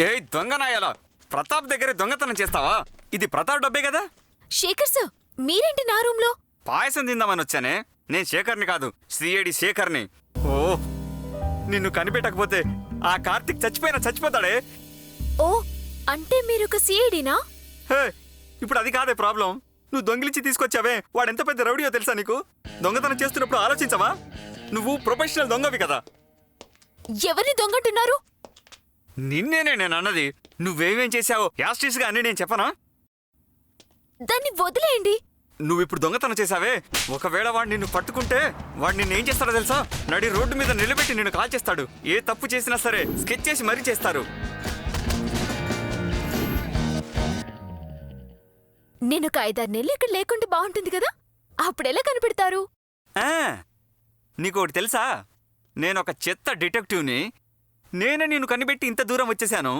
ఏయ్ దొంగనాయాల, ప్రతాప్ దగ్గర దొంగతనం చేస్తావా? ఇది ప్రతాప్ డబ్బే కదా? శేఖర్ సార్, మీరేంటి నా రూమ్ లో? పాయసం తిందామని వచ్చానే. నేను శేఖర్ని కాదు, సిఐడి శేఖర్ని. ఓ, నిన్ను కనిపెట్టకపోతే ఆ కార్తిక్ చచ్చిపోతాడే. ఓ, అంటే మీరొక సిఐడినా? హే, ఇప్పుడు అది కాదే ప్రాబ్లం. నువ్వు దొంగిలించి తీసుకొచ్చావే, వాడెంత పెద్ద రౌడీయో తెలుసా నీకు? దొంగతనం చేస్తున్నప్పుడు ఆలోచించవా? నువ్వు ప్రొఫెషనల్ దొంగవి కదా. ఎవరిని దొంగంటున్నారు? నిన్నేనే నేను అన్నది. నువ్వేమేం చేశావో యాస్టీస్గా అని నేను చెప్పనా? దాన్ని వదిలేయండి. నువ్విప్పుడు దొంగతనం చేశావే, ఒకవేళ వాడు నిన్ను పట్టుకుంటే వాడు నిన్నేం చేస్తాడో తెలుసా? నడి రోడ్డు మీద నిలబెట్టి నిన్ను కాల్ చేస్తాడు. ఏ తప్పు చేసినా సరే స్కెచ్ చేసి మరీ చేస్తారు. నేను ఒక 5-6 నెలలు ఇక్కడ లేకుంటే బాగుంటుంది కదా, అప్పుడెలా కనిపెడతారు? ఆ, నీకోటి తెలుసా? నేనొక చెత్త డిటెక్టివ్ని. నేనే నిన్ను కనిపెట్టి ఇంత దూరం వచ్చేసాను.